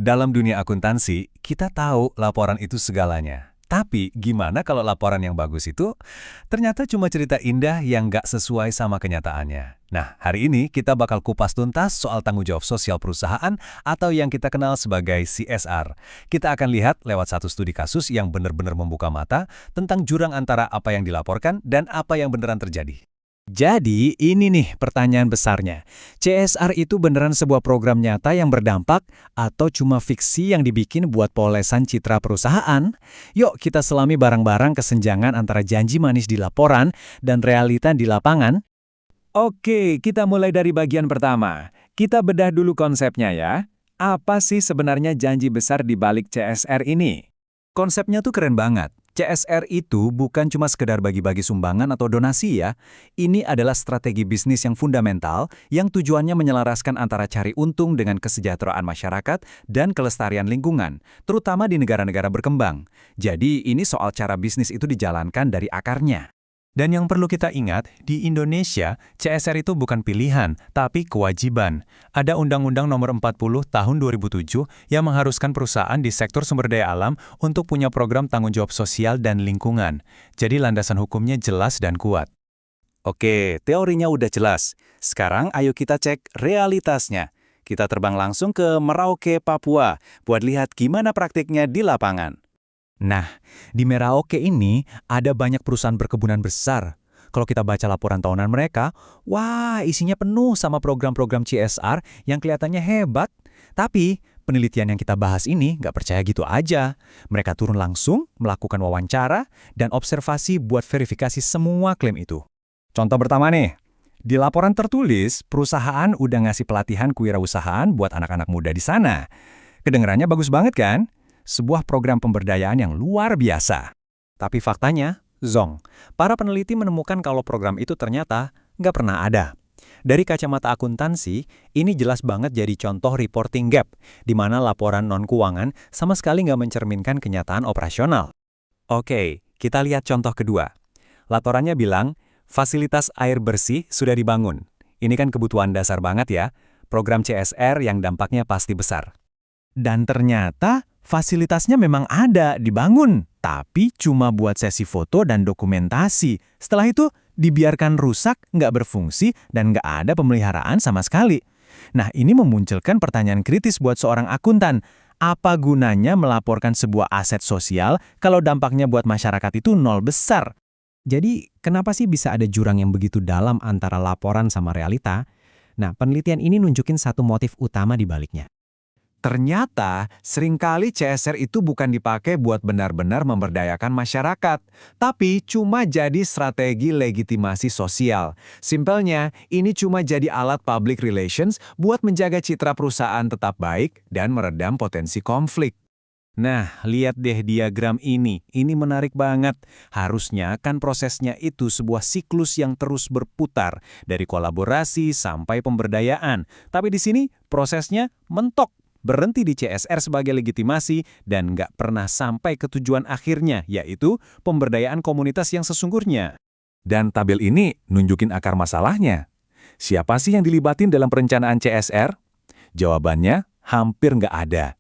Dalam dunia akuntansi, kita tahu laporan itu segalanya. Tapi gimana kalau laporan yang bagus itu ternyata cuma cerita indah yang nggak sesuai sama kenyataannya? Nah, hari ini kita bakal kupas tuntas soal tanggung jawab sosial perusahaan atau yang kita kenal sebagai CSR. Kita akan lihat lewat satu studi kasus yang benar-benar membuka mata tentang jurang antara apa yang dilaporkan dan apa yang beneran terjadi. Jadi, ini nih pertanyaan besarnya. CSR itu beneran sebuah program nyata yang berdampak atau cuma fiksi yang dibikin buat polesan citra perusahaan? Yuk kita selami bareng-bareng kesenjangan antara janji manis di laporan dan realita di lapangan. Oke, kita mulai dari bagian pertama. Kita bedah dulu konsepnya ya. Apa sih sebenarnya janji besar di balik CSR ini? Konsepnya tuh keren banget. CSR itu bukan cuma sekedar bagi-bagi sumbangan atau donasi ya. Ini adalah strategi bisnis yang fundamental yang tujuannya menyelaraskan antara cari untung dengan kesejahteraan masyarakat dan kelestarian lingkungan, terutama di negara-negara berkembang. Jadi ini soal cara bisnis itu dijalankan dari akarnya. Dan yang perlu kita ingat, di Indonesia, CSR itu bukan pilihan, tapi kewajiban. Ada Undang-Undang Nomor 40 Tahun 2007 yang mengharuskan perusahaan di sektor sumber daya alam untuk punya program tanggung jawab sosial dan lingkungan. Jadi landasan hukumnya jelas dan kuat. Oke, teorinya udah jelas. Sekarang ayo kita cek realitasnya. Kita terbang langsung ke Merauke, Papua, buat lihat gimana praktiknya di lapangan. Nah, di Merauke ini ada banyak perusahaan perkebunan besar. Kalau kita baca laporan tahunan mereka, wah isinya penuh sama program-program CSR yang kelihatannya hebat. Tapi penelitian yang kita bahas ini nggak percaya gitu aja. Mereka turun langsung, melakukan wawancara, dan observasi buat verifikasi semua klaim itu. Contoh pertama nih, di laporan tertulis, perusahaan udah ngasih pelatihan kewirausahaan buat anak-anak muda di sana. Kedengarannya bagus banget kan? Sebuah program pemberdayaan yang luar biasa. Tapi faktanya, zong. Para peneliti menemukan kalau program itu ternyata nggak pernah ada. Dari kacamata akuntansi, ini jelas banget jadi contoh reporting gap, di mana laporan non-keuangan sama sekali nggak mencerminkan kenyataan operasional. Oke, kita lihat contoh kedua. Laporannya bilang, fasilitas air bersih sudah dibangun. Ini kan kebutuhan dasar banget ya, program CSR yang dampaknya pasti besar. Dan ternyata fasilitasnya memang ada, dibangun, tapi cuma buat sesi foto dan dokumentasi. Setelah itu, dibiarkan rusak, nggak berfungsi, dan nggak ada pemeliharaan sama sekali. Nah, ini memunculkan pertanyaan kritis buat seorang akuntan. Apa gunanya melaporkan sebuah aset sosial kalau dampaknya buat masyarakat itu nol besar? Jadi, kenapa sih bisa ada jurang yang begitu dalam antara laporan sama realita? Nah, penelitian ini nunjukin satu motif utama di baliknya. Ternyata, seringkali CSR itu bukan dipakai buat benar-benar memberdayakan masyarakat, tapi cuma jadi strategi legitimasi sosial. Simpelnya, ini cuma jadi alat public relations buat menjaga citra perusahaan tetap baik dan meredam potensi konflik. Nah, lihat deh diagram ini. Ini menarik banget. Harusnya kan prosesnya itu sebuah siklus yang terus berputar, dari kolaborasi sampai pemberdayaan. Tapi di sini prosesnya mentok. Berhenti di CSR sebagai legitimasi dan nggak pernah sampai ke tujuan akhirnya, yaitu pemberdayaan komunitas yang sesungguhnya. Dan tabel ini nunjukin akar masalahnya. Siapa sih yang dilibatin dalam perencanaan CSR? Jawabannya hampir nggak ada.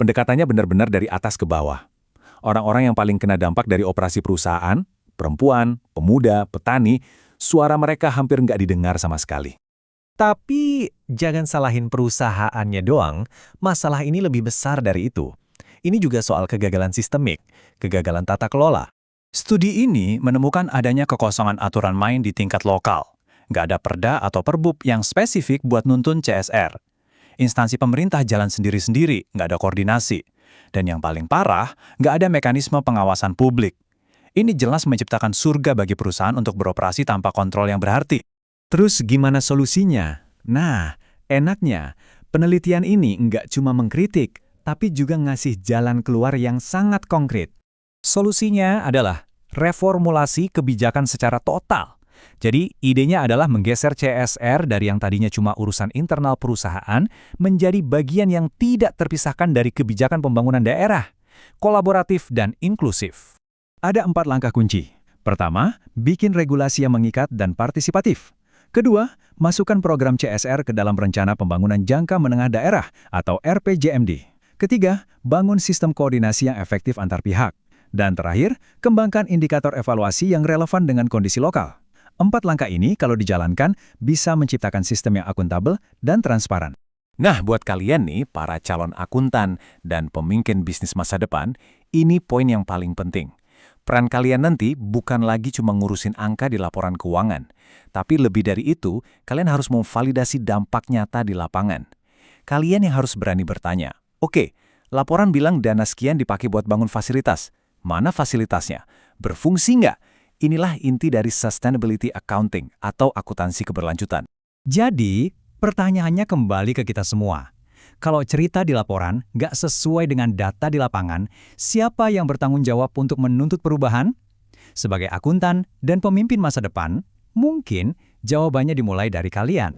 Pendekatannya benar-benar dari atas ke bawah. Orang-orang yang paling kena dampak dari operasi perusahaan, perempuan, pemuda, petani, suara mereka hampir nggak didengar sama sekali. Tapi jangan salahin perusahaannya doang, masalah ini lebih besar dari itu. Ini juga soal kegagalan sistemik, kegagalan tata kelola. Studi ini menemukan adanya kekosongan aturan main di tingkat lokal. Nggak ada perda atau perbub yang spesifik buat nuntun CSR. Instansi pemerintah jalan sendiri-sendiri, nggak ada koordinasi. Dan yang paling parah, nggak ada mekanisme pengawasan publik. Ini jelas menciptakan surga bagi perusahaan untuk beroperasi tanpa kontrol yang berarti. Terus gimana solusinya? Nah, enaknya, penelitian ini nggak cuma mengkritik, tapi juga ngasih jalan keluar yang sangat konkret. Solusinya adalah reformulasi kebijakan secara total. Jadi, idenya adalah menggeser CSR dari yang tadinya cuma urusan internal perusahaan menjadi bagian yang tidak terpisahkan dari kebijakan pembangunan daerah, kolaboratif dan inklusif. Ada 4 langkah kunci. Pertama, bikin regulasi yang mengikat dan partisipatif. Kedua, masukkan program CSR ke dalam Rencana Pembangunan Jangka Menengah Daerah atau RPJMD. Ketiga, bangun sistem koordinasi yang efektif antar pihak. Dan terakhir, kembangkan indikator evaluasi yang relevan dengan kondisi lokal. 4 langkah ini kalau dijalankan bisa menciptakan sistem yang akuntabel dan transparan. Nah, buat kalian nih, para calon akuntan dan pemimpin bisnis masa depan, ini poin yang paling penting. Peran kalian nanti bukan lagi cuma ngurusin angka di laporan keuangan, tapi lebih dari itu, kalian harus memvalidasi dampak nyata di lapangan. Kalian yang harus berani bertanya, oke, laporan bilang dana sekian dipakai buat bangun fasilitas. Mana fasilitasnya? Berfungsi nggak? Inilah inti dari sustainability accounting atau akuntansi keberlanjutan. Jadi, pertanyaannya kembali ke kita semua. Kalau cerita di laporan nggak sesuai dengan data di lapangan, siapa yang bertanggung jawab untuk menuntut perubahan? Sebagai akuntan dan pemimpin masa depan, mungkin jawabannya dimulai dari kalian.